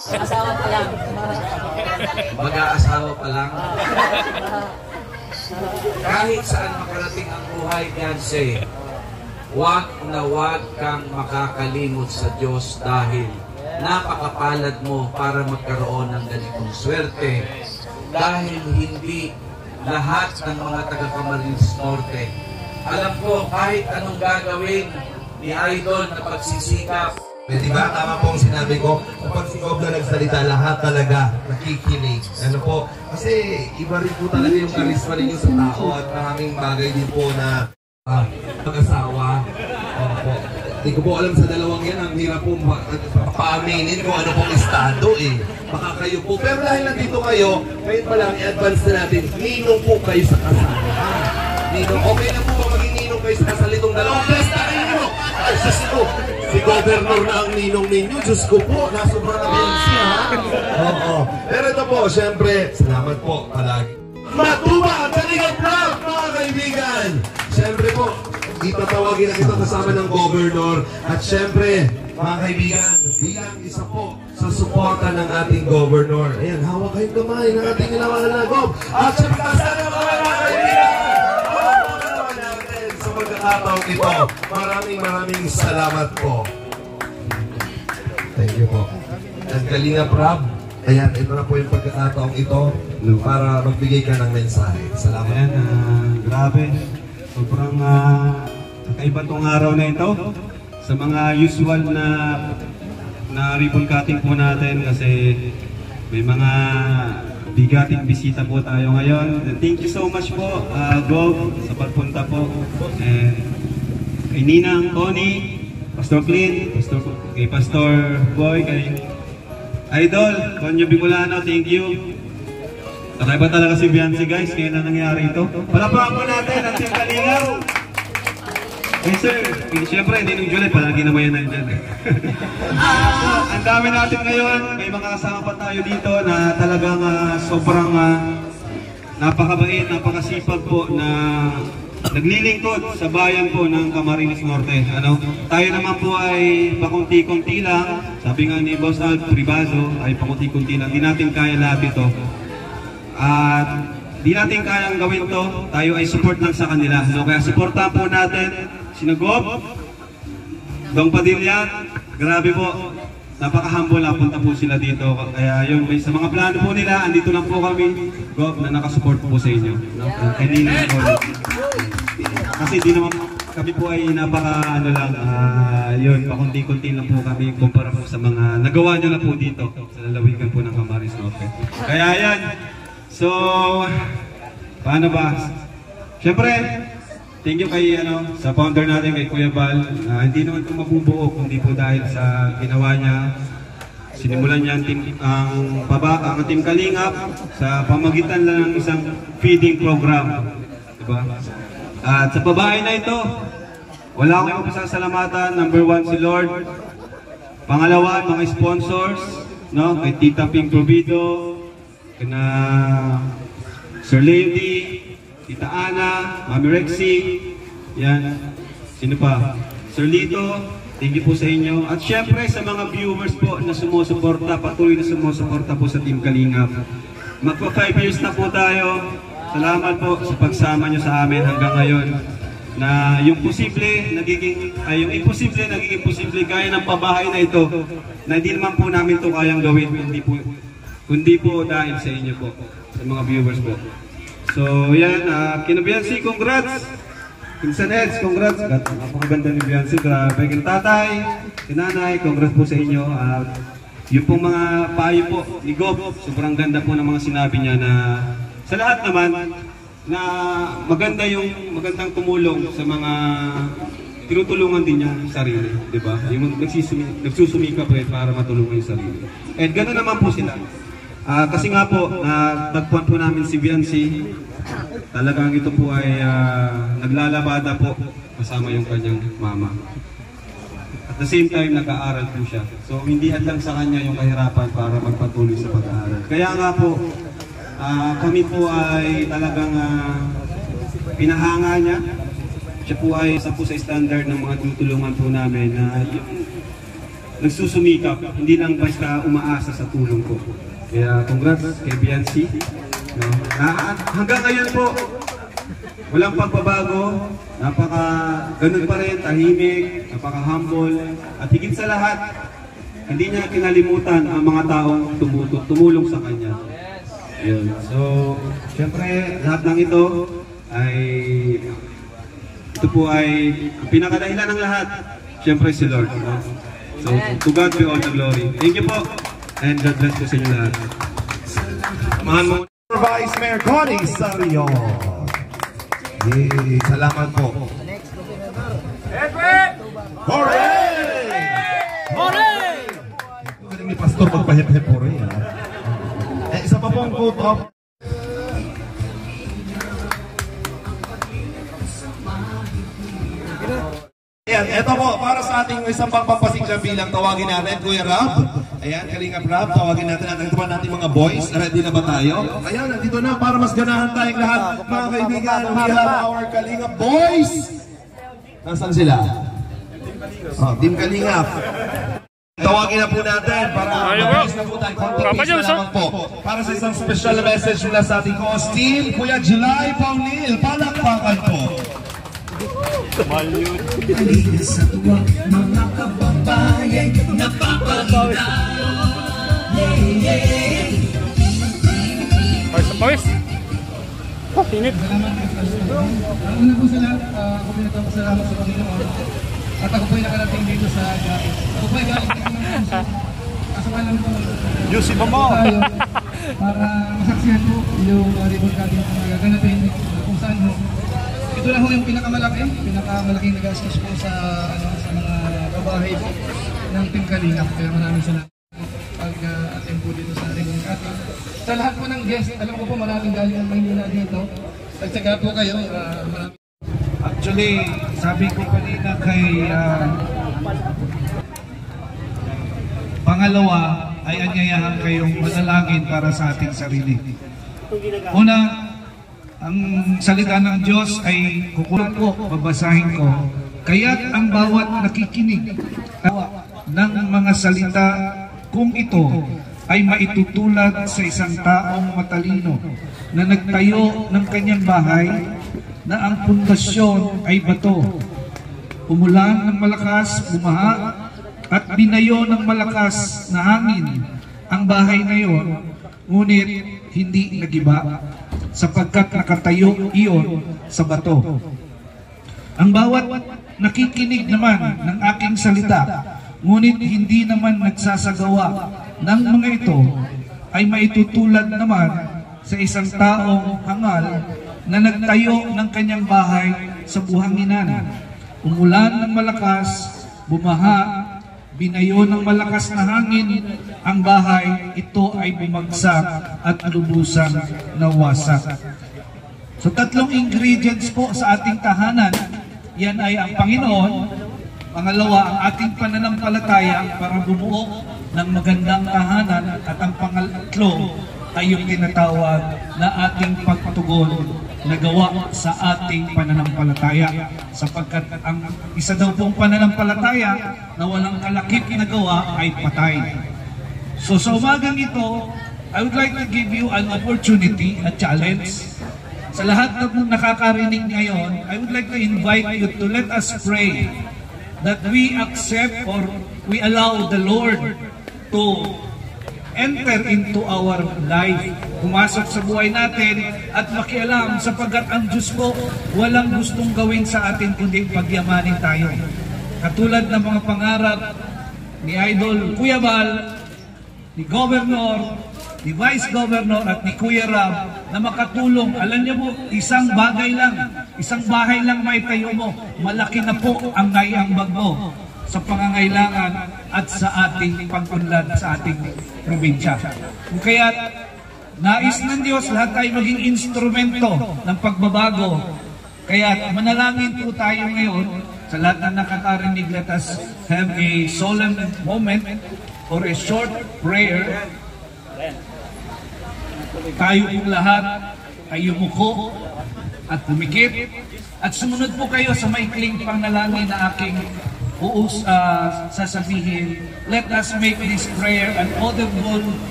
Asawa pa lang. Mag-aasawa pa lang. Kahit saan makarating ang buhay, Beyonce, wag na wag kang makakalimot sa Diyos dahil napakapalad mo para magkaroon ng ganitong swerte. Dahil hindi lahat ng mga taga-Camarines Norte, alam ko kahit anong gagawin ni Idol na pagsisikap. Di ba? Tama po ang sinabi ko. Kapag si Gob na nagsalita, lahat talaga nakikinig. Ano po? Kasi iba rin po talaga yung karisma ninyo sa tao at maraming bagay din po na mag-asawa. Po. Hindi ko po alam sa dalawang yan. Ang hirap po paaminin kung ano pong estado eh. Baka kayo po. Pero dahil nandito kayo, ngayon pa lang i-advance na natin, ninong po kayo sa kasal. Ninong, okay na po ba maging ninong kayo sa kasal itong dalawang pesta ninyo? Ay, si Governor na ang ninong ninyo. Diyos ko po, nasobra na rin siya. Oo. Pero ito po, syempre, salamat po palagi. Matuba, Kalinga Vlog, mga kaibigan! Syempre po, itatawagin na kita kasama ng Governor. At syempre, mga kaibigan, bilang isa po sa suporta ng ating Governor. Ayan, hawak kayong kamay ng ating inawal na Gob. At syempre, kasama mga kaibigan! Sa pagkakataong ito, maraming salamat po. Thank you po. At Kalinga Prab, ayan, ito na po yung pagkakataong ito para magbigay ka ng mensahe. Salamat. Ayan, grabe. Sobrang kakaiba tong araw na ito. Sa mga usual na ribbon cutting po natin kasi may mga bigating bisita po tayo ngayon. Thank you so much po, Gob, sa pagpunta po. And kay Ninang, Tony, Pastor Clint, kay Pastor Boy, kay Idol, Conyo Bicolano, thank you. Kakaiba talaga si Beyonce guys, kaya na nangyari ito. Palapakan po natin ang Team Kalinga. Eh sir, siyempre, hindi nung July, palagi naman yan nandyan. Ang dami natin ngayon, may mga kasama pa tayo dito na talagang sobrang napakabait, napakasipag po na naglilingkod sa bayan po ng Camarines Norte. Tayo naman po ay pakunti-kunti lang. Sabi nga ni Boss Alf Privado ay pakunti-kunti lang. Di natin kaya lahat ito. At di natin kayang gawin to. Tayo ay support lang sa kanila. Kaya supportahan po natin sina Gob, Dong Padilla. Grabe po. Napaka-humble na punta po sila dito. Kaya yun, may sa mga plano po nila, andito lang po kami, Gob, na nakasupport po sa inyo. Kaya hindi naman po. Kasi di naman kami po ay napaka lang, yun, pakunti-kunti lang po kami kumpara po sa mga nagawa nyo na po dito sa lalawigan po ng Camarines Norte. Kaya yan. So, paano ba? Siyempre, thank you kay sa founder natin, kay Kuya Bal. Hindi naman ito mabubuo kundi po dahil sa ginawa niya. Sinimulan niya ang Team Kalingap sa pamagitan lang ng isang feeding program. Diba? At sa babae na ito, wala akong pasasalamatan. Number one, si Lord. Pangalawa, mga sponsors, kay Tita Pink Provido, kina Sir Lady, Tita Ana, Mami Rexy, yan. Sino pa? Sir Lito, thank you po sa inyo. At syempre sa mga viewers po na sumusuporta, patuloy na sumusuporta po sa Team Kalingap. Magpa 5 years na po tayo. Salamat po sa pagsama nyo sa amin hanggang ngayon. Na yung posible, yung imposible, nagiging posible gaya ng pabahay na ito, na hindi naman po namin ito kayang gawin, kundi po dahil sa inyo po, sa mga viewers po. So yan, kina Beyonce, congrats! Pinsan Eds, congrats! Napakaganda ni Beyonce, grabe. Kina tatay, kinanay, congrats po sa inyo. Yung pong mga payo po ni Gob, sobrang ganda po ng mga sinabi niya na sa lahat naman, na magandang tumulong sa mga tinutulungan din yung sarili, di ba? Yung nagsusumika po para matulungan yung sarili. And gano'n naman po sila. Kasi nga po, tagpuan po namin si Beyonce, talagang ito po ay naglalabada po kasama yung kanyang mama. At the same time, nag-aaral po siya. So hindi hadlang sa kanya yung kahirapan para magpatuloy sa pag-aaral. Kaya nga po, kami po ay talagang pinahanga niya. Siya po ay isa po sa standard ng mga tutulungan po namin na nagsusumikap, hindi lang basta umaasa sa tulong ko. Kaya congrats kay Biancy. No? Hanggang ngayon po, walang pagbabago, ganun pa rin, tahimik, napaka-humble, at higit sa lahat, hindi niya kinalimutan ang mga taong tumulong sa kanya. Yun. So, syempre, lahat ng ito po ay pinakadahilan ng lahat. Syempre si Lord. No? So, to God be all the glory. Thank you po, and God bless po sa inyo lahat. Mahal mo. Vice Mayor Connie Sario. Salamat po. Hooray! Hooray! Pwede ni Pastor magpahip-hip hooray. Isa pa pong quote of Ayan, eto po, para sa ating isang pagpapasigla bilang tawagin natin, Kuya Rab. Ayan, Kalingap Rab, tawagin natin at ito ba natin mga boys? Ready na ba tayo? Ayan, nandito na para mas ganahan tayong lahat. Mga kaibigan, we have our Kalingap boys! Nasaan sila? Oh, Team Kalingap. Tawagin na po natin para mag-boys na po tayo. Contact na naman po. Para sa isang special message mula sa ating co-steam, Kuya July Paunil, palakpakan po. Halina sa tuwa, mga kababayan, napapaganda. Pawis! Pinit! Salamat po. Una po sa lahat, ako po nagpapasalamat sa Panginoon. At ako po ay nakarating dito sa Gait. Ako po ay galing dito ng puso. Kasawalan po Yusip mo! para masaksihan po yung ribbon cutting na magaganapin kung saan mo. Ito lang po yung pinakamalaking nagastos po sa mga babahay po ng Team Kalingap. Kaya maraming salamat pag-attend po dito sa ribbon cutting. Sa lahat po ng guests, alam ko po maraming galing ang Maynila dito. Pagtsaga po kayo, maraming. Actually, sabi ko kanina kay pangalawa ay anyayahan kayong manalangin para sa ating sarili. Una, ang salita ng Diyos ay kukulat ko, babasahin ko. Kaya't ang bawat nakikinig ng mga salita kung ito ay maitutulad sa isang taong matalino na nagtayo ng kanyang bahay na ang pundasyon ay bato. Umulan ng malakas, bumaha, at binayo ng malakas na hangin ang bahay na iyon, ngunit hindi nagiba, sapagkat nakatayo iyon sa bato. Ang bawat nakikinig naman ng aking salita, ngunit hindi naman nagsasagawa ng mga ito, ay maitutulad naman sa isang taong hangal na nagtayo ng kanyang bahay sa buhanginan. Umulan ng malakas, bumaha, binayo ng malakas na hangin ang bahay, ito ay bumagsak at lubusang nawasak. So tatlong ingredients po sa ating tahanan, yan ay ang Panginoon, pangalawa ang ating pananampalataya para bumuo ng magandang tahanan, at ang pangatlo ay yung tinatawag na ating pagtugon na gawa sa ating pananampalataya, sapagkat ang isa daw pong pananampalataya na walang kalakip na gawa ay patay. So sa umagang ito, I would like to give you an opportunity, a challenge. Sa lahat ng nakakarinig ngayon, I would like to invite you to let us pray that we accept or we allow the Lord to enter into our life, pumasok sa buhay natin at makialam, sapagkat ang Diyos po walang gustong gawin sa atin kundi pagyamanin tayo. Katulad ng mga pangarap ni Idol Kuya Bal, ni Governor, ni Vice Governor at ni Kuya Rab na makatulong. Alam niyo po, isang bagay lang, isang bahay lang maitayo mo, malaki na po ang naiambag mo sa pangangailangan at sa ating pag-unlad sa ating probinsya. Kaya nais ng Diyos lahat tayo maging instrumento ng pagbabago. Kaya manalangin po tayo ngayon sa lahat na nakakarinig. Let us have a solemn moment or a short prayer. Tayo pong lahat ay yumuko at pumikit at sumunod po kayo sa maikling panalangin na aking sasabihin, let us make this prayer an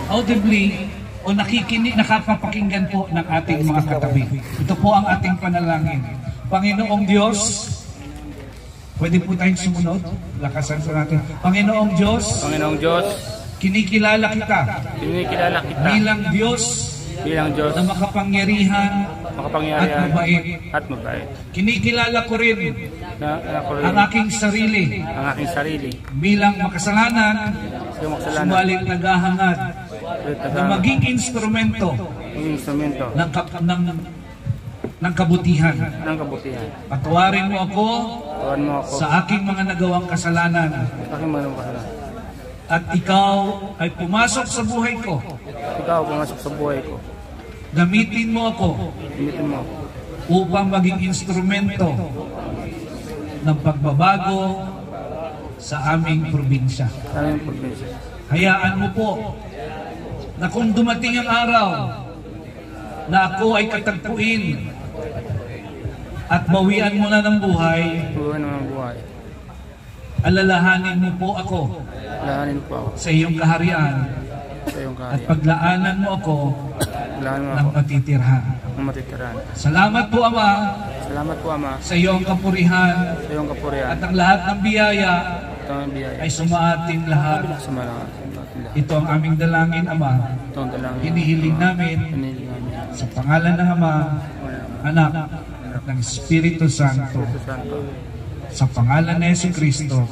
audibly o nakapapakinggan po ng ating mga katabi. Ito po ang ating panalangin. Panginoong Diyos, pwede po tayong sumunod. Lakasan po natin. Panginoong Diyos, kinikilala kita bilang Diyos na makapangyarihan at mabait. Kinikilala ko rin ang aking sarili bilang makasalanan, subalit naghahangad na maging instrumento ng kabutihan. Patawarin mo ako sa aking mga nagawang kasalanan. At ikaw ay pumasok sa buhay ko. Gamitin mo ako upang maging instrumento ng pagbabago sa aming probinsya. Hayaan mo po na kung dumating ang araw na ako ay katagpuin at bawian mo na ng buhay, alalahanin mo po ako sa iyong kaharian at paglaanan mo ako ng matitirhan. Salamat po Ama sa iyong kapurihan at ang lahat ng biyaya ay sumaating lahat. Ito ang aming dalangin, Ama. Hinihiling namin sa pangalan ng Ama, Anak at ng Espiritu Santo. Sa pangalan ni Jesucristo,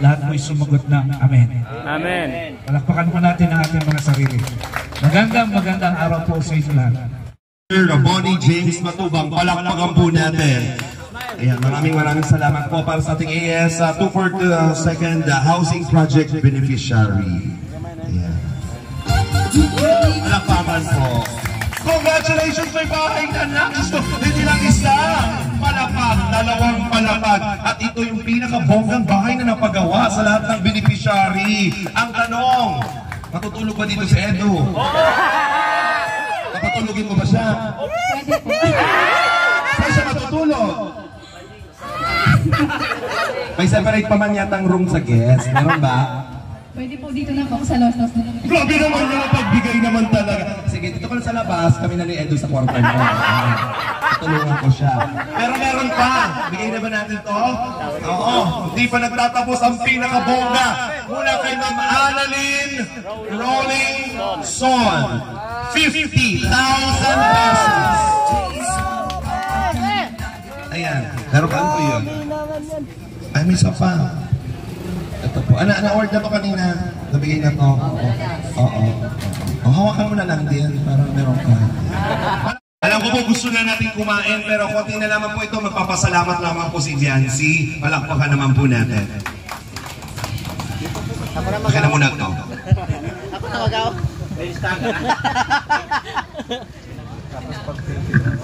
lahat mo'y sumagot ng Amen. Amen. Palakpakan po natin ang ating mga sarili. Magandang araw po sa inyo lahat. Bonnie James Matubang, palakpakan po natin. Ayan, maraming salamat po para sa ating AS 242nd Housing Project Beneficiary. Ayan. Palakpakan po. Congratulations, may bahay na nagusto. Hindi lang isa, palapag, dalawang palapag. At ito yung pinakabonggang bahay na napagawa sa lahat ng beneficiary. Ang tanong, matutulog ba dito si Edu? Napatulogin mo ba siya? Saan siya matutulog? May separate pa man yatang room sa guest. Meron ba? Pwede po dito na po sa Los Los. Grabe naman yung pagbigay naman talaga. Sige, dito ka na sa labas. Kami na ni Edu sa quarter mo. Tulungan ko siya. Pero meron pa. Bigay na ba natin to? Oo. Hindi pa nagtatapos ang pinakabongga. Muna kay Ma'am Annalyn Rolling Son. 50,000 pesos. Ayan. Pero paano po yun? Ay, may isa pa. Ito po. Na-award na to kanina. Nabigay na to. Oo. Hawakan mo na lang din. Parang meron ka. Alam ko po gusto na natin kumain pero konti na naman po ito. Magpapasalamat naman po si Jancy. Palakpakan naman po natin. Bakit na muna ito? Ako tawagaw.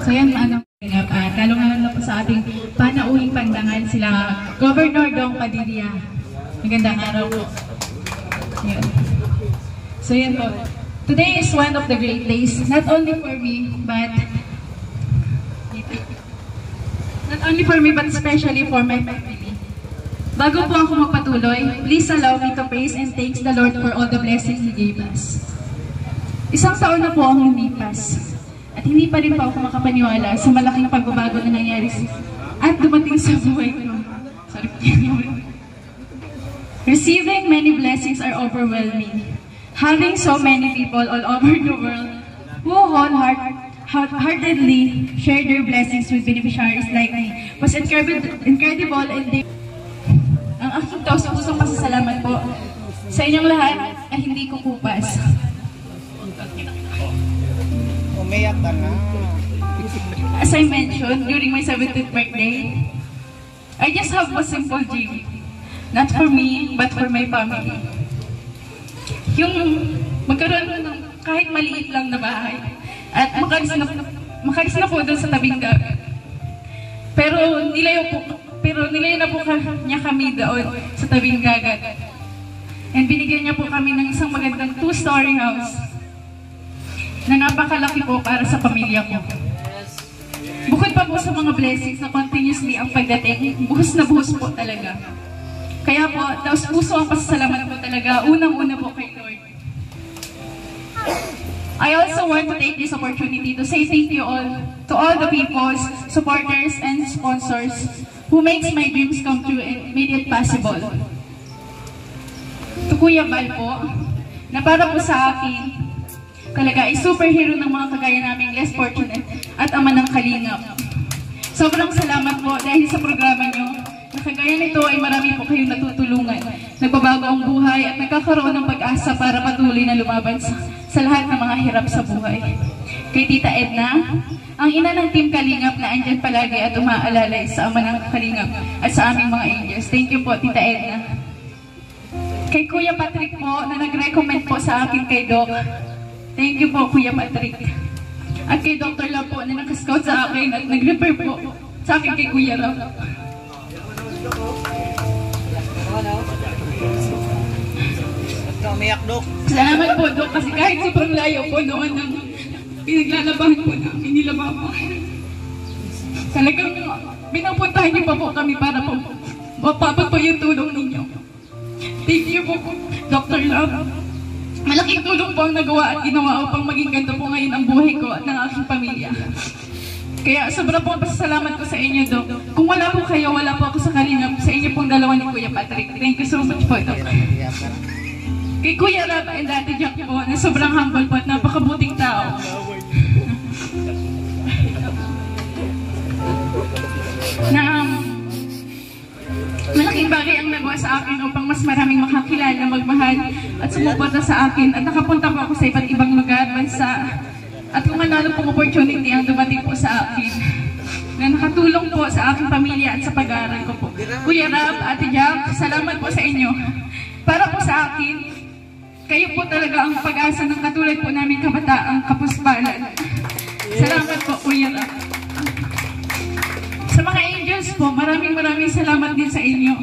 So yan, talungan na po sa ating panauhing pandangan sila Governor Dong Padilla. Magandang araw po. Yan. So yan po. Today is one of the great days, not only for me, but especially for my family. Bago po ako magpatuloy, please allow me to praise and thank the Lord for all the blessings He gave us. Isang taon na po ang lumipas, at hindi pa rin po ako makapaniwala sa malaking pagbabago na nangyari at dumating sa buhay ko. Receiving many blessings are overwhelming. Having so many people all over the world who wholeheartedly share their blessings with beneficiaries like me was incredible and ang aking taus-pusong pasasalamat po sa inyong lahat ay hindi ko kupas. Umiyak ka na. As I mentioned, during my 70th birthday, I just have a simple dream. Not for me, but for my family. Yung magkaroon ng kahit maliit lang na bahay at makalis na po doon sa tabing dagat. Pero nilayo na po niya kami doon sa tabing dagat. And binigyan niya po kami ng isang magandang 2-story house na napakalaki po para sa pamilya ko. Bukod pa po sa mga blessings na continuously ang pagdating, buhos na buhos po talaga. Kaya po, taos puso ang pasasalamat po talaga, unang-una po kay Lord. I also want to take this opportunity to say thank you all to all the people, supporters, and sponsors who makes my dreams come true and made it possible. To Kuya Bal po, na para po sa akin, talaga ay superhero ng mga kagaya naming less fortunate at ama ng kalingap. Sobrang salamat po dahil sa programa nyo, na kagaya nito ay marami po kayong natutulungan, nagbabago ang buhay at nagkakaroon ng pag-asa para patuloy na lumaban sa lahat ng mga hirap sa buhay. Kay Tita Edna, ang ina ng Team Kalingap na andyan palagi at umaalalay sa ama ng Kalingap at sa aming mga angels. Thank you po, Tita Edna. Kay Kuya Patrick po, na nag-recommend po sa akin kay Doc. Thank you po, Kuya Patrick. At kay Dr. Love po, na nag-scout sa akin at nag-refer po sa akin kay Kuya Love. Salamat po, Dok, kasi kahit sobrang layo po noon ng pinaglalabahan po namin, nilabang po. Talagang pinapuntahan niyo pa po kami para po mapapag po yung tulong ninyo. Thank you po, Dr. Love. Malaking tulong po ang nagawa at ginawa upang maging ganito po ngayon ang buhay ko at ng aking pamilya. Kaya sobrang po pasasalamat ko sa inyo, Dok. Kung wala po kayo, wala po ako sa Kalingap, sa inyo pong dalawa ni Kuya Patrick. Thank you so much po, Dok. Kay Kuya Rab and Ate Jack po, na sobrang humble po at napakabuting tao. Na malaking bagay ang nagawa sa akin upang mas maraming makakilala, magmahal at sumuporta sa akin. At nakapunta po ako sa iba't ibang lugar, bansa. At kung ano pong opportunity ang dumating po sa akin, na nakatulong po sa aking pamilya at sa pag-aaral ko po. Kuya Rab, Ate Jack, salamat po sa inyo. Para po sa akin, kayo po talaga ang pag-asa ng katulad po namin kabataang Kapuspalan. Salamat po, Kuya Rab. Sa mga angels po, maraming salamat din sa inyo.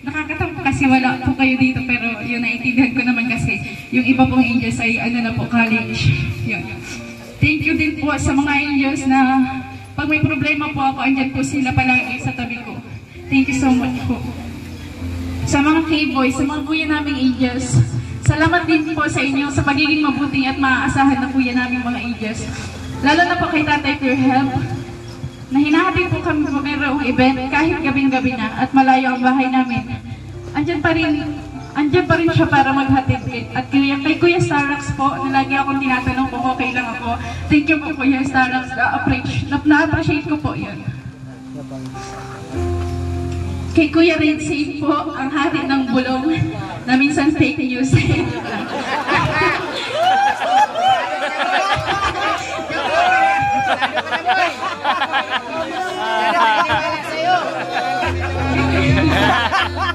Nakakatampo kasi wala po kayo dito, pero yun, naiintindihan ko naman kasi yung iba pong angels ay na po, college. Yun. Thank you din po sa mga angels na pag may problema po ako, andyan po sila palagi sa tabi ko. Thank you so much po. Sa mga K-boys, sa mga kuya naming angels, salamat din po sa inyo sa pagiging mabuting at maaasahan na kuya naming mga angels. Lalo na po kay Tatay Pure Help, na hinahatid po kami sa mayroong event kahit gabing-gabi na at malayo ang bahay namin. Andyan pa rin siya para maghatid. At kay Kuya Starrax po, na lagi akong tinatanong kung okay lang ako. Thank you po, Kuya Starrax, na-appreciate ko po yun. Kay Kuya Rinsin po, ang hatid ng bulong na minsan fake news.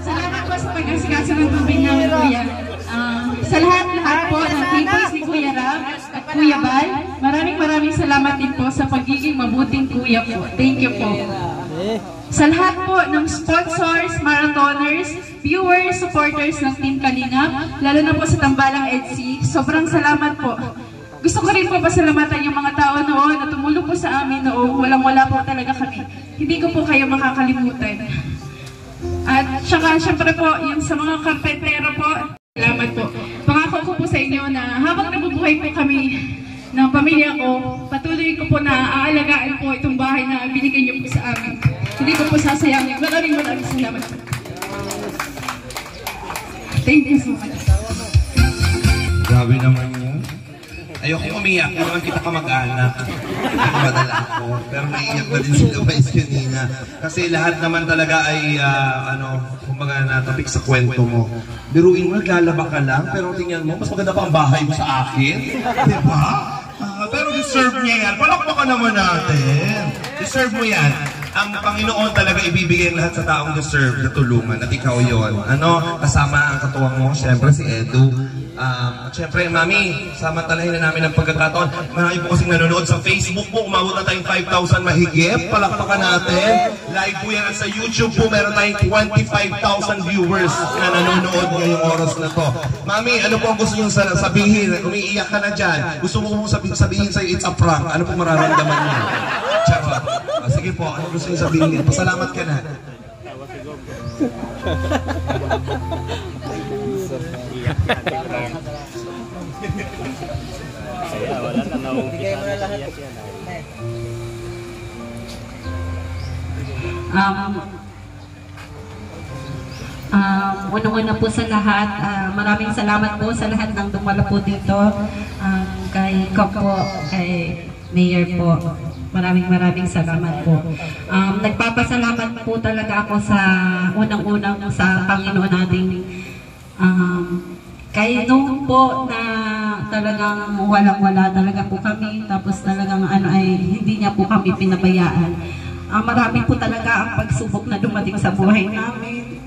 Salamat po sa pag-asikaso ng tubig namin, Kuya. Sa lahat po ng peoples ni Kuya Rab at Kuya Bal, maraming salamat din po sa pagiging mabuting kuya po. Thank you po. Sa lahat po ng sponsors, marathoners, viewers, supporters ng Team Kalingap, lalo na po sa Tambalang EDC, sobrang salamat po. Gusto ko rin po pasalamatan yung mga tao noon na tumulong po sa amin noon. Walang-wala po talaga kami. Hindi ko po kayo makakalimutan. At saka syempre po, yung sa mga karpentero po, salamat po. Pangako ko po sa inyo na habang nabubuhay po kami ng pamilya ko, patuloy ko po na aalagaan po itong bahay na binigay niyo po sa amin. Hindi ko po sasayangin. Maraming salamat po. Thank you so much. Grabe naman yan. Ayoko umiyak, naman kita kamag-anak. Madala ako. Pero naiiyak na din sila Vice kanina. Kasi lahat naman talaga ay, kumbaga natapik sa kwento mo. Biruin mo, naglalaba ka lang, pero tingnan mo, mas maganda pa ang bahay mo sa akin. Di ba? Pero deserve niya yan. Palakpakan naman natin. Deserve mo yan. Ang Panginoon talaga ibibigay lahat sa taong deserve na tulungan. At ikaw yun. Kasama ang katuwang mo, syempre si Edu. Siyempre, Mami, samantalahin na namin ang pagkakataon. Marami po kasing nanonood sa Facebook po. Umabot na tayong 5,000 mahigit. Palakpakan natin. Live po yan. At sa YouTube po, meron tayong 25,000 viewers na nanonood ngayong oras na to. Mami, ano po ang gusto nyo sabihin? Umiiyak ka na dyan. Gusto mo sabihin sa'yo, it's a prank. Ano po mararamdaman niyo? Charot. Sige po, ano gusto nyo sabihin? Pasalamat ka na. Kaya wala na naumpisa. Bigay mo na lahat. Unang-una po sa lahat, maraming salamat po sa lahat ng dumala po dito. Kay Kopo, kay Mayor po. Maraming salamat po. Nagpapasalamat po talaga ako sa unang-unang sa Panginoon nating kaya nung po na talagang walang-wala talaga po kami, tapos talagang hindi niya po kami pinabayaan. Marami po talaga ang pagsubok na dumating sa buhay namin.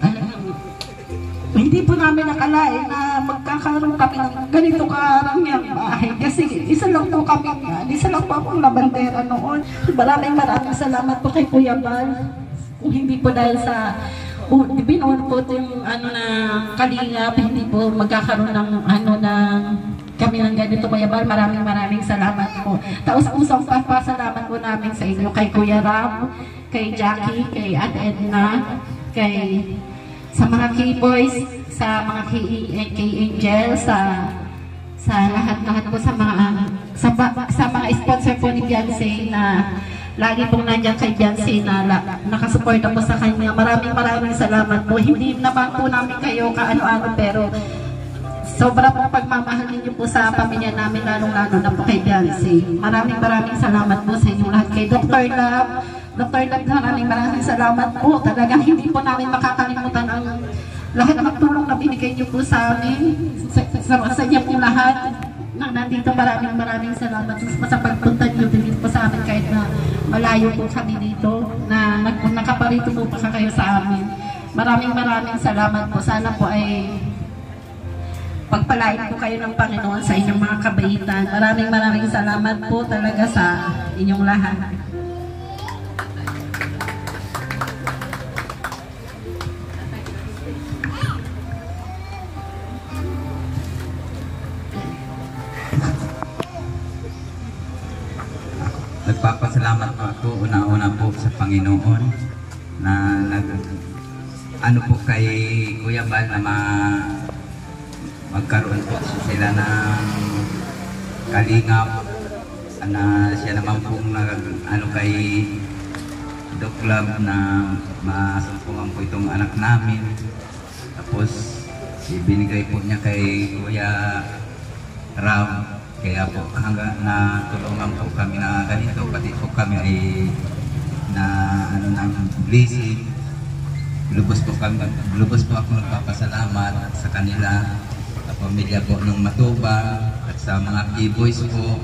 Hindi po namin nakalain na magkakaroon kami ng ganito karangyang bahay. Kasi isa lang po akong labandera noon. Maraming salamat po kay Kuya Bal. Kung hindi po dahil sa binuon po yung na Kalingap, hindi po magkakaroon ng kami ng ganito, Kuya Bal. Maraming salamat po. Taos-pusong pasalamat po namin sa inyo, kay Kuya Ram, kay Jackie, kay Ate Edna, sa mga K-Boys, sa mga K-Angel, sa lahat po sa mga sponsor po ni Beyonce na lagi pong nandiyan kay Beyonce na nakasuporta po sa kanya. Maraming salamat po. Hindi naman po namin kayo kaano-ano, pero sobra pong pagmamahal ninyo po sa pamilya namin, lalong-lalo na po kay Beyonce. Maraming salamat po sa inyong lahat. Kay Dr. Love, maraming salamat po. Talagang hindi po namin makakalimutan ang lahat ng tulong na binigay niyo po sa amin. Sa inyo po lahat na nandito. Maraming salamat sa pagpunta niyo dito po sa amin kahit na malayo po kami dito, na nakaparito po pa kayo sa amin. Maraming salamat po. Sana po ay pagpalain po kayo ng Panginoon sa inyong mga kabaitan. Maraming salamat po talaga sa inyong lahat. Nagpapasalamat ako una-una po sa Panginoon na po kay Kuya Bal na magkaroon po sila ng kalingap, na siya naman pong kay Doc Love na masumpungan po itong anak namin. Tapos ibinigay po niya kay Kuya Ram. Kaya po hanggang natulungan po kami na ganito, pati po kami ay ng blessing. Lubos po ako nagpapasalamat sa kanila, sa pamilya po ng Matuba, at sa mga K-Boys po,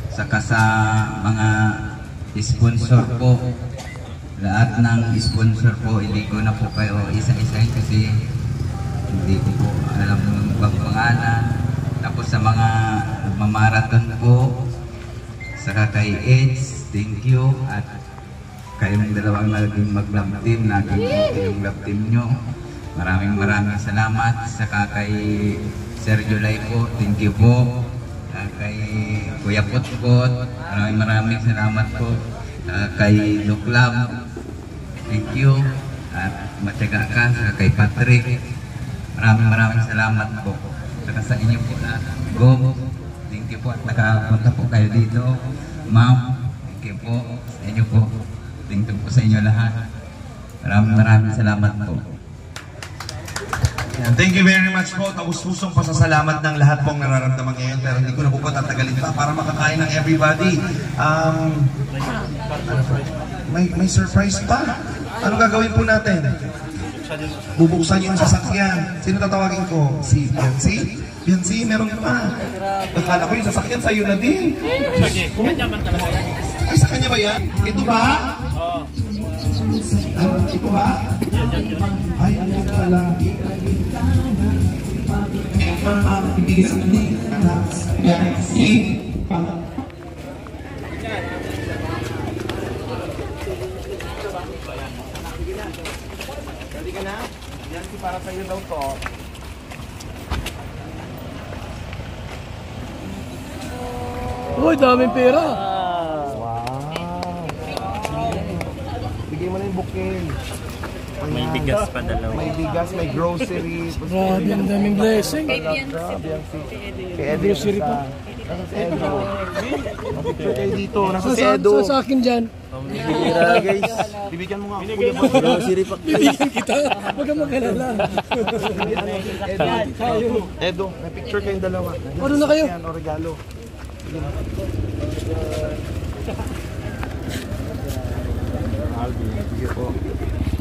saka sa mga sponsor po. Lahat ng sponsor po, hindi ko na po kayo isa-isahin kasi hindi ko po alam ng pangalan. Tapos sa mga mamaraton po, saka kay Eds, thank you. At kayong dalawang naging mag-love team, naging yung love team nyo. Maraming salamat. Saka kay Sir Julay po, thank you po. Kay Kuya Putput, maraming salamat po. Kay Luklab, thank you. At matyaga ka. Saka kay Patrick, maraming salamat po. Saka sa inyo po lahat. Go, thank you po at nakapunta po kayo dito. Ma'am, thank you po sa inyo po. Thank you po sa inyo lahat. Maraming salamat po. Thank you very much po. Taus-pusong pasasalamat ng lahat pong nararamdaman ngayon. Pero hindi ko na po tatagalin pa para makakain ng everybody. May surprise pa. Ano gagawin po natin? Bubuksan yung sasakyan. Sino tatawagin ko? Si Beyonce? Beyonce, meron pa. Akala ko yung sasakyan sa'yo na din. Ay, sa kanya ba yan? Ito ba? Oo. Ito ba? Ay, ano pala? Ibigay sa kanya. Para sa'yo daw to. Uy, daming pera! Wow! Bigay mo na yung bouquet. May bigas pa dalawa. May bigas, may grocery. Grabe, ang daming blessing. Kay Edo grocery pa. Picture kayo dito. Nasa si Edo. Sa akin dyan. Bibira guys. Bibigyan mo nga ako kuya mo. Grocery pa. Bibigyan kita. Huwag kang mag-alala. Edo, may picture kayong dalawa. Ano na kayo? Yan, o regalo.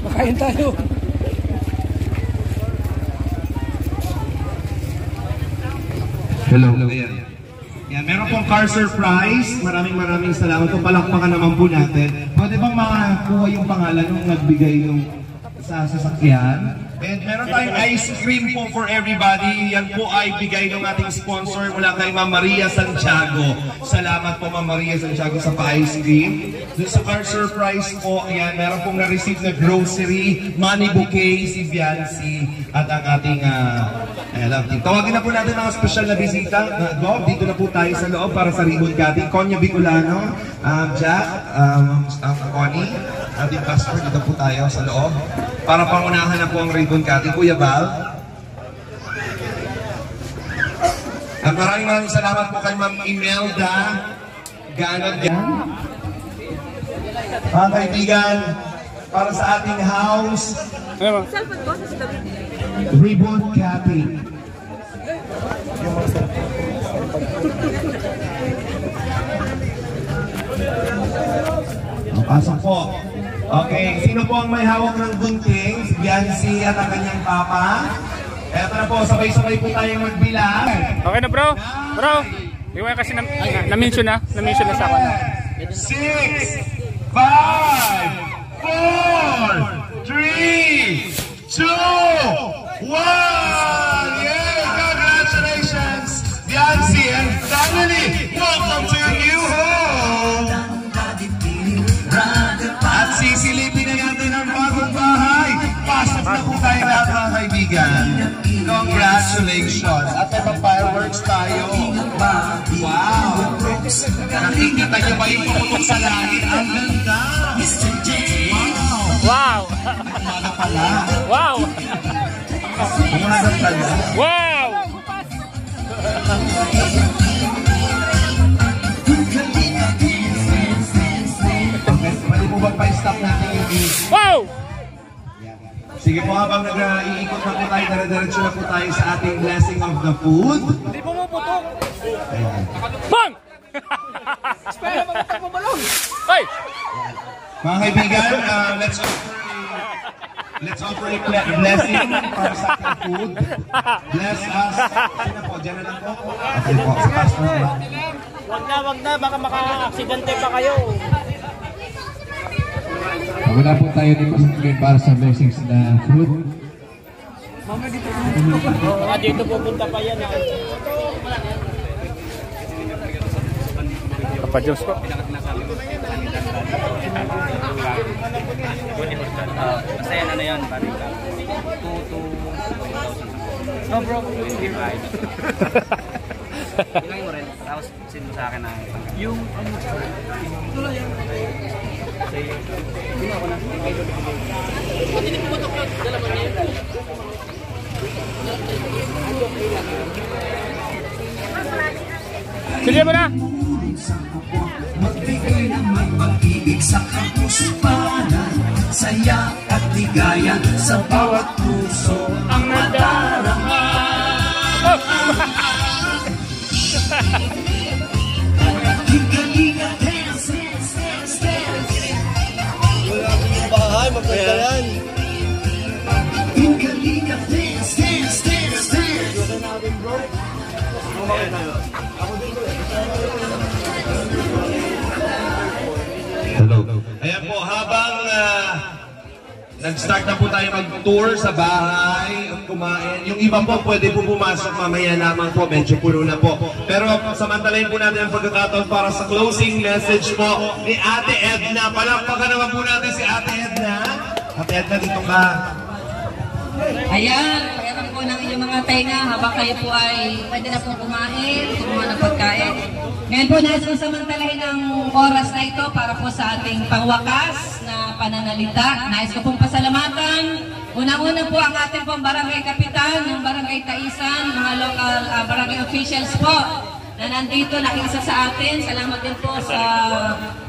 Makain tayo. Hello. Ayan. Yan, meron pong car surprise. Maraming salamat po. Palakpakan naman po natin. Pwede bang makakuha yung pangalan nung nagbigay nung sa sasakyan? And meron tayong ice cream po for everybody. Yan po ay bigay ng ating sponsor mula kay Ma'am Maria Santiago. Salamat po Ma'am Maria Santiago sa pa-ice cream. Doon sa car surprise po, ayan, meron pong na-receive na grocery, money bouquet, si Biancy, at ang ating love team. Tawagin na po natin mga special na bisita. Dito na po tayo sa loob para sa ribbon cutting. Konya Bicolano, Jack, Connie, ating pastor, dito po tayo sa loob. Para pangunahan na po ang ribbon cutting. Kuya Val. At maraming salamat po kay Ma'am Imelda Ganod yan. Mga kaibigan, para sa ating house, ribbon cutting. Pasok po. Okay, sino po ang may hawak ng gunting? Si Biancy at ang kanyang papa. Eto na po, sabay-sabay po tayong magbilang. Okay na bro? Bro, di ko kasi na-mention na sa akin. 6, 5, 4, 3, 2, 1! Yay! Congratulations, Biancy and family! Welcome to your new home! At sisilipin na natin ang bagong bahay. Pasok na po tayo lahat mga kaibigan. Congratulations! At may fireworks tayo. Wow! Nakikita niyo ba yung pumutok sa langit? Ang ganda! Wow! Umaga pala. Wow! Umaga pala. Wow! Pwede po ba pa-stop natin yung video? Wow! Sige po, habang nag-iikot na po tayo, dire-diretso na po tayo sa ating blessing of the food. Hindi po puputok! Bang! Espera, mamutok mo balong! Hey! Mga kaibigan, let's offer a blessing para sa ating food. Bless us. Sino po? Diyan na lang po. Okay po. Sa pastor po. Wag na. Baka maka-aksidente pa kayo. Wala po tayo dito para sa blessings na food. Dito pupunta pa yan. Kapa-Diyos po. Masaya na yan, pare ka. 2,000. No bro, 25. Ilangin mo rin, tapos send mo sa akin na yung ito lang yan. Ginawa ko na. Hindi po ito vlog, dalaman niya. Sige mo na! Magbigay ng may pag-ibig sa kapuspanan, saya at ligaya sa bawat puso ang nadarama. Higa-higa, dance, dance, dance, dance. Wala ko yung bahay, maganda yan. Higa-higa, dance, dance, dance, dance. Okay natin bro. Hello. Ayan po, habang nag-start na po tayo mag-tour sa bahay at kumain. Yung iba po pwede po pumasok mamaya lamang po, medyo puno na po. Pero samantalayin po natin ang pagkakataon para sa closing message po ni Ate Edna. Palakpakan naman po natin si Ate Edna. Ate Edna, dito ka. Ayan, payaran po ng inyong mga tenga habang kayo po ay pwede na po kumain, kumuha ng pagkain. Ngayon po, nais ko samantalahin ang oras na ito para po sa ating pangwakas na pananalita. Nais ko pong pasalamatan. Unang-una po ang ating pong barangay kapitan, ng barangay Taisan, mga local barangay officials po na nandito, nakiisa sa atin. Salamat din po sa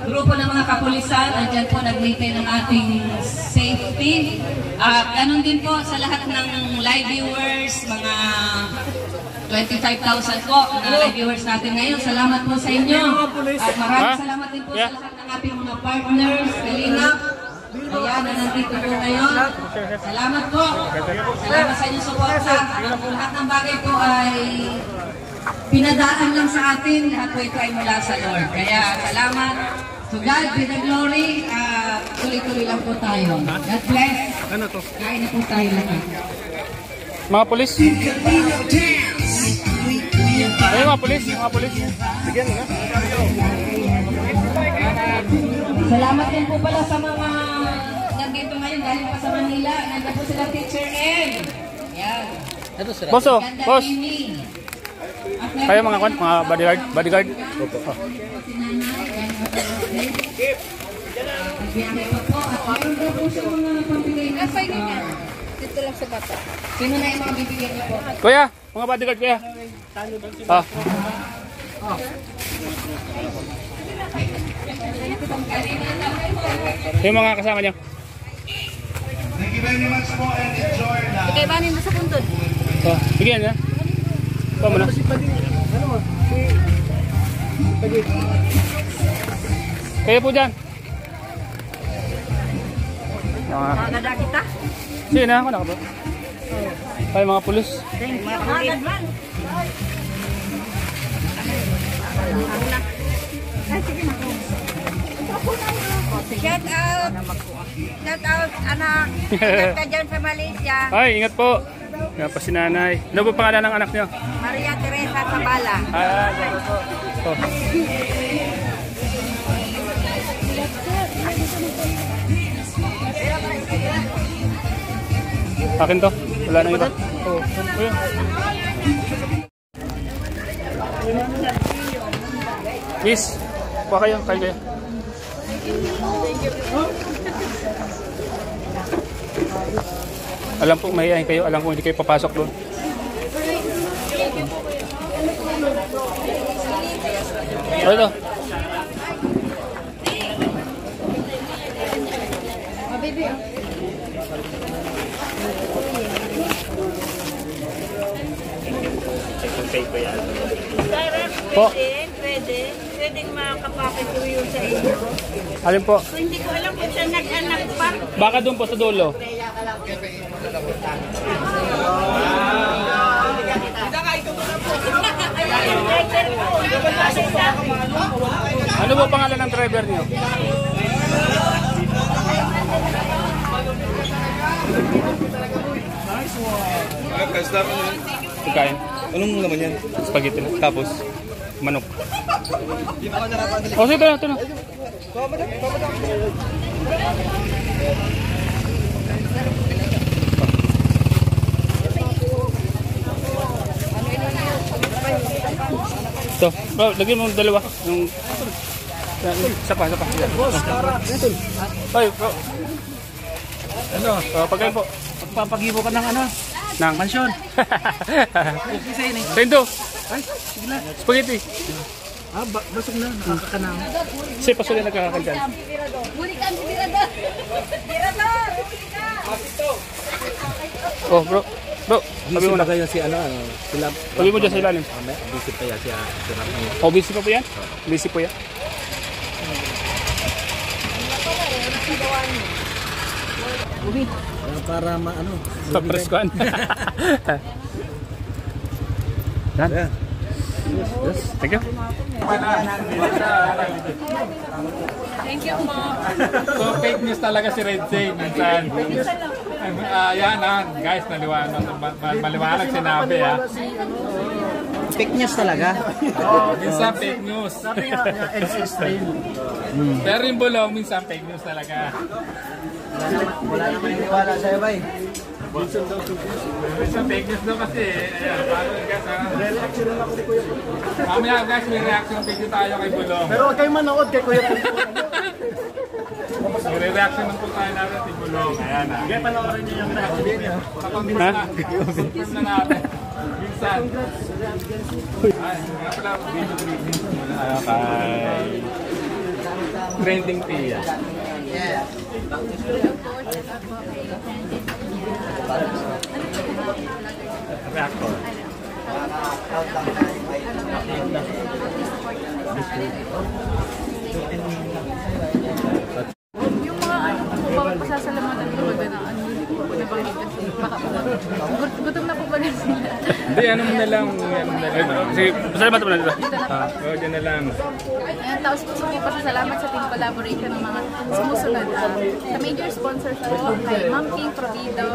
grupo ng mga kapulisan. Andyan po nag-maintain ng ating safety. At ganun din po sa lahat ng live viewers, mga 25,000 po na live viewers natin ngayon. Salamat po sa inyo. At maraming salamat din po sa lahat ng ating mga partners, Kalingap. Ayan, na nandito po ngayon. Salamat po. Salamat sa inyong suporta. Lahat ng bagay po ay pinadaan lang sa atin. Lahat po ito ay mula sa Lord. Kaya salamat. To God be the glory. Tuloy-tuloy lang po tayo. God bless. Ano to? Kain na po tayo lahat. Mga polis. Ay, mga polis. Mga polis. Bigyan nila. Salamat din po pala sa mga nandito ngayon galing pa sa Manila. Nandiyan po sila Teacher N. Yan. Boss, boss. Kayo mga bodyguard. Bodyguard. Opo. Biyahe pa po. At mayroon daw po siya mga pambigay na sa dito lang sa bata. Sino na yung mga bibigyan niyo po? Kuya, mga bodyguard kuya. Yung mga kasama niyo. Thank you very much po and enjoy na. Ikaibanin mo sa puntod. Bigyan niya. Ito mo na. Kaya po dyan. Maganda kita? Sige na, ako na ka po. Kayo mga pulis. Thank you. Magad man. Shout out. Shout out, anak. Ingat ka dyan sa Malaysia. Ay, ingat po. Nga pa si nanay. Ano po pangalan ng anak niyo? Maria Teresa Sabala. Ano po. Akin to. Wala nang iba. Oo. Miss, kuha kayo. Kain kayo. Alam po, mahihayin kayo. Alam ko hindi kayo papasok doon. O ito. Po. Pwedeng makakapakit ko yun sa inyo. Alin po? So, hindi ko alam kung saan nag-anak pa. Baka doon po sa dulo. Ano po pangalan ng driver niyo? Pagkain. Anong laman yan? Spaghetti na. Tapos, manok. O, ito na, ito na. Ito, bro, lagyan mo dalawa. Yung... Isa pa. Ay, bro. Ano? Pagkain po. Magpapagibo ka ng ano? Nang mansyon. Tendo. Ay, sige na. Spaghetti. Basog na. Nakakakanaw. Kasi pasulit nagkakakan dyan. Bulikan si Birador. Birador! Oh, bro. Bro, sabi mo na. Kayo si ano, sila. Sabi mo dyan sa ilalim. Busy pa yan siya. Oh, busy pa po yan? Busy po yan. Para maano. Sa preskuan. Yan. Yes, thank you. Thank you, Mom. So fake news talaga si Red Zane minsan. Yan guys, maliwanag sinabi Fake news talaga. Minsan fake news. Pero yung bulong, minsan fake news talaga. Wala naman iniwala sa'yo, bay. Minsan fake news daw kasi. Ayan, paano guys ha? Re-reaction lang ako ni Kuya. Mamaya guys, may reaction video tayo kay Bulong. Pero huwag kayo manood kay Kuya. May reaction ng po tayo natin kay Bulong. Ayan ha. Sige, panoorin niyo yung reaction video. Confirm na natin. Minsan. Ay, nga pala video greetings muna. Kay Trending Pia. Reactor. Yung mga pasasalamatan ko ba na hindi ko po nabanggit kasi baka gutom na po ba sila? Hindi, ano mo na lang. Sige, pasalamatan mo na dito. Oo, dyan na lang. Ayan, tapos gusto ko pasasalamat sa team collaboration ng mga sumusunod. Sa major sponsors po, kay Ma'am King Provido,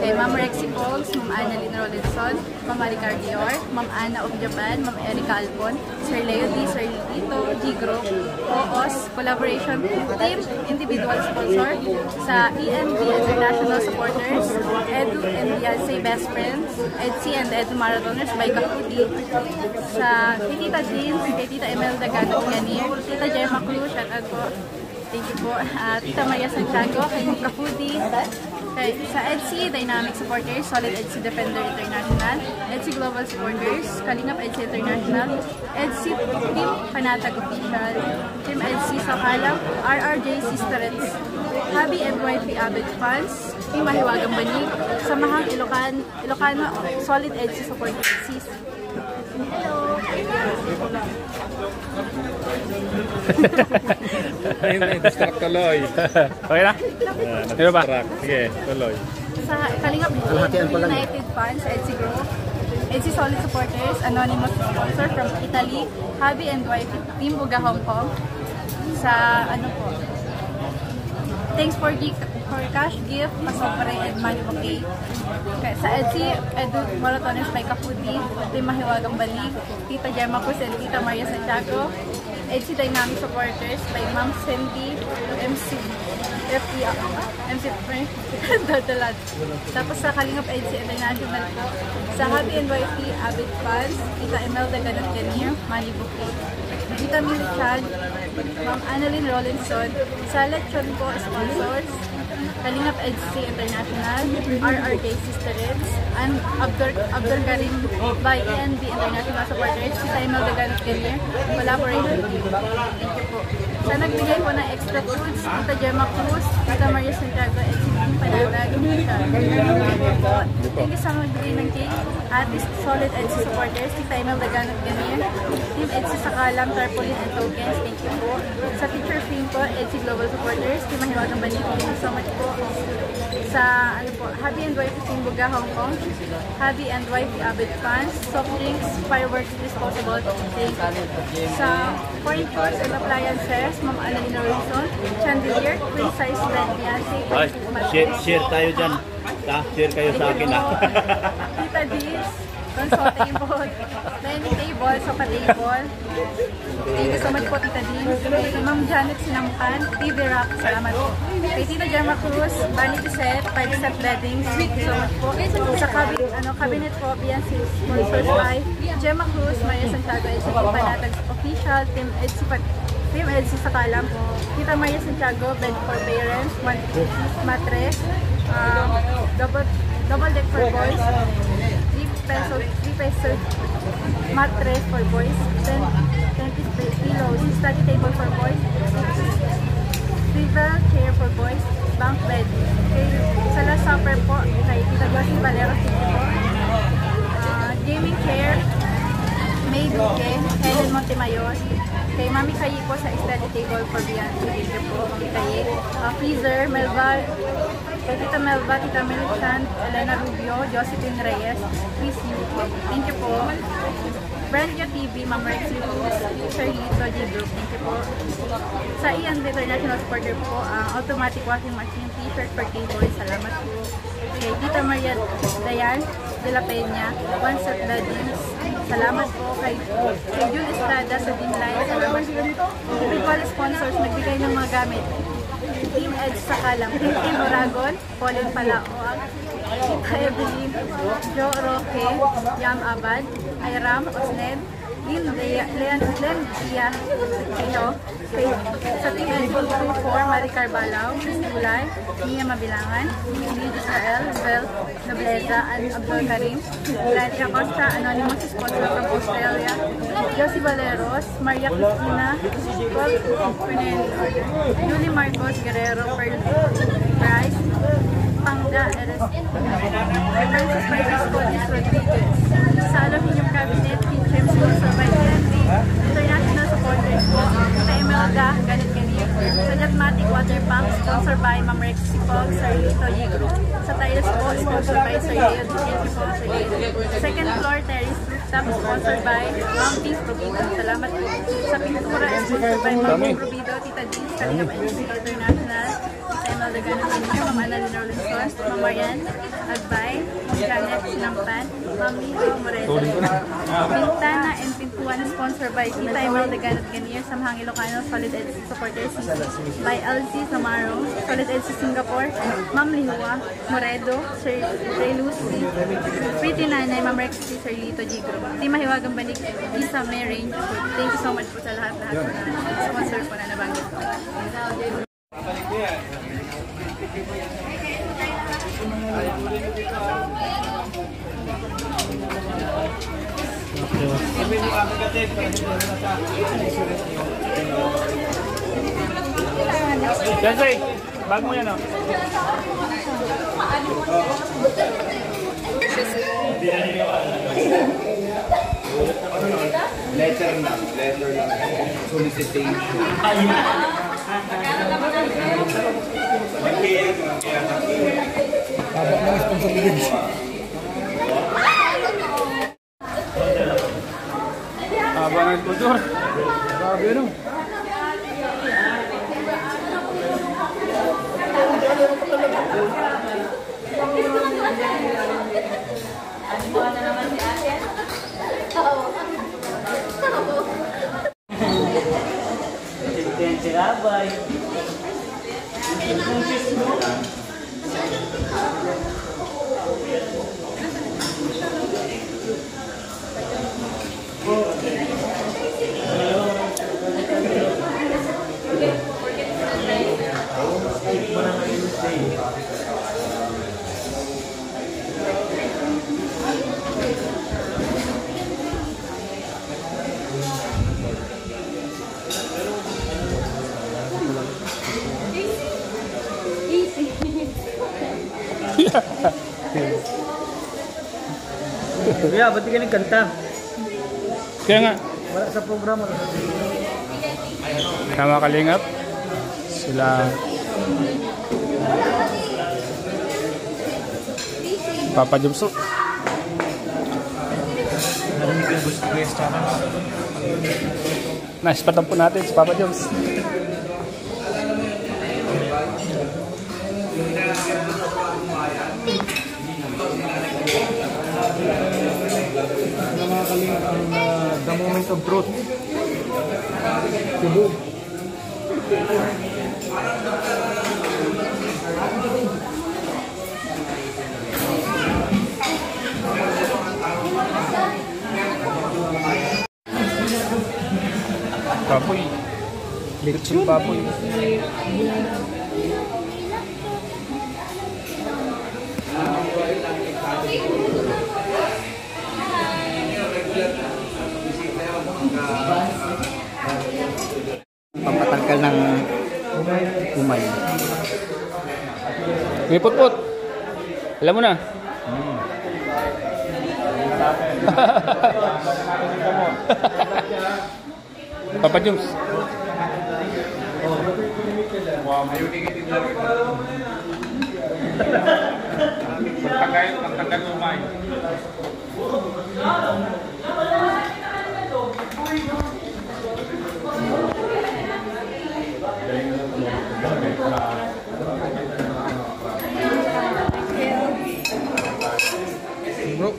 kay Ma'am Rexy Pauls, Ma'am Annalyn Rolinson, Ma'am Maricar Dior, Ma'am Anna of Japan, Ma'am Erica Alpon, Sir Leo D, Sir Lito, G-Group, OOS, Collaboration Team, individual sponsor, sa ENB International Supporters, Edu and Yalsay Best Friends, EDC and Edu Marathoners by Kakudi, sa kay Tita Jeans, kay Tita Imelda Gano Ganir, Tita Gemma Cruz, shout out po. Thank you po. Tita Maria Santiago, kay Kakudi, sa EDC Dynamic Supporters, Solid EDC Defender International, EDC Global Supporters, Kalingap EDC International, EDC Team Panatag Official, Team EDC Sakalam, RRJ Sisterets, Habi and Wifey Abed Fans, Team Mahiwagang Banig, Samahang Ilocano Solid EDC Supporters. Hello! Ayun, distract tuloy. Okay na? Ano ba? Sige, tuloy. Sa Kalingap United Fans, EDC Group, EDC Solid Supporters, Anonymous Sponsor from Italy, Habi and Wifey Team Buga Hong Kong. Sa ano po, thanks for cash gift, Pasopre and Money Bouquet. Sa EDC Edu Marathoners by Kaputi, Team Mahiwagang Banig, Tita Gemma Cruz and Tita Maria Santiago, EDC Dynamic Supporters by Ma'am Cindy, MC Dadalat. Tapos sa Kalingap EDC International po, sa Happy and Wifey Abid Fans, Tita Imelda Ganot Ganir, Money Bouquet, Tita Milichan, Ma'am Annalyn Rolinson, sa Lechon po sponsors, Kalingap EDC International, RRJ Sisterets, and Abdur Karim by ENB International Supporters, Tita Imelda Ganot Ganir, collaboration. Thank you po. Sa nagbigay po ng extra foods, Tita Gemma Cruz, Tita Maria Santiago, EDC Team Panatag. Thank you sa magbigay ng cake, Atis Solid EDC Supporters, Tita Imelda Ganot Ganir, Team EDC Sakalam, Tarpaulin and Tokens. Thank you po. Sa Teacher Film po, EDC Global Supporters, Team Mahiwagang Banig. Thank you so much po. Sa ano po, Habi and Wifey Team Buga Hong Kong, Habi and Wifey Abid Fans, soft drinks, fireworks disposable. Thank you. Sa foreign foods and appliances, Ma'am Annalyn Rolinson, Chandelier, Queen Size Bed Beyonce. Share tayo dyan. Share kayo sa akin ha. Tita D's, console table, dining table, sofa table. Thank you so much po, Tita D's. Kay Ma'am Janet Sinampan, TV Rock, salamat po. Kay Tita Gemma Cruz, vanity set, 5-set beddings. Thank you so much po. Sa cabinet po, Beyonce, sponsors by Gemma Cruz, Maria Santiago, EDC Panatag Official, Team EDC Sakalam, Tita Maria Santiago, bed for parents, one mattress, double deck for boys, 3 pesos mattress for boys, 10 pillows, study table for boys, swivel chair for boys, bunk bed. Sa last supper po, kay Tita Gossi Valeros, po, gaming chair, May Duque, Helen Montemayor, kay Mami Kayi po sa study table for Beyonce. Thank you po, Mami Kayi. Freezer, Melva, kay Tita Melva, Tita Melichan, Elena Rubio, Josephine Reyes, please you po. Thank you po. Brandja TV, Ma'am Rexy Cruz, Sir Lito, G-Group. Thank you po. Sa ENB International Supporter po, automatic washing machine, t-shirt for K-Boy. Salamat po. Kay Tita Maria Dayan de la Peña, one set beddings. Salamat po kay June Estrada sa Dimline. Salamat po. Individual sponsors, nagbigay ng mga gamit. Team Edge Sakalam, Team Oragon, Pauline Palaoag, Tita Evelyn, Jo Roque, Yam Abad, Ayram Osned, Lynn Dia Tito, sa Team LG24, Maricar Balaw, Gulay, Nia Mabilangan, Lynn Israel, Bel Nobleza, and Abdul Karim, Gladys Acosta, anonymous sponsor from Australia, Josie Valeros, Maria Cristina, Julie Marcos Guerrero, Pearl Price, Pangda Francis Francisco Liz Rodriguez, sa Aluminium Cabinet, Kitchen sponsor by TNT, international supporters po, sa Emelda, Ganit Ganir, sa Jatmatic Water Pump, sponsor by Ma'am Rex Sipog, Sir Lito G Group, sa Tiles po, sponsor by Sir Leo Duque po, Sir Leo. Second floor, terrace rooftop, sponsored by Ma'am Pink Rubido. Salamat po. Sa pintura, sponsored by Ma'am Pink Rubido, Tita Jean, Kalingap Agency International, sa Emelda Ganit Ganir, Ma'am Annalyn Rolinson, Ma'am Marian Agbay, Janet Sinampan, Ma'am Lito Moreno. Pintana and Pintuan, sponsored by Tita Emelda Ganit Ganir, Samhang Ilocano, Solid Edge Supporters by LC Samaro, Solid Edge Singapore, Ma'am Lihua, Moredo, Sir Ray Lucy, Pretty Nanay, Ma'am Rex, Sir Lito G Group, Team Mahiwagang Banig, Isa May Range Food. Thank you so much po sa lahat-lahat na sponsor po na nabanggit po. Sensei, bag mo yan, oh. Letter lang. Solicitation. Habang ng responsibility. Habang ng sponsor. Grabe, no? Bye. Kuya, ba't di ka nagkanta? Kaya nga. Wala sa programa. Tama kalingap. Sila Papa Jumso. Nice patampo natin si Papa Joms. Mga kalingap ang the moment of truth. Cebu. Baboy. Lechon baboy. Pampatanggal ng umay. May putput. Alam mo na. Papa Joms. Wow, ayaw negative na rin. Pagtagal umay. Bro.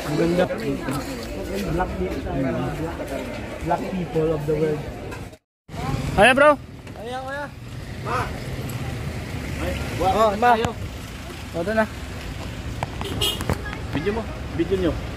Ang ganda. Black people of the world. Ayan bro. Ayan kuya. Ma. Oh, ma. Ito na. Video mo. Video nyo.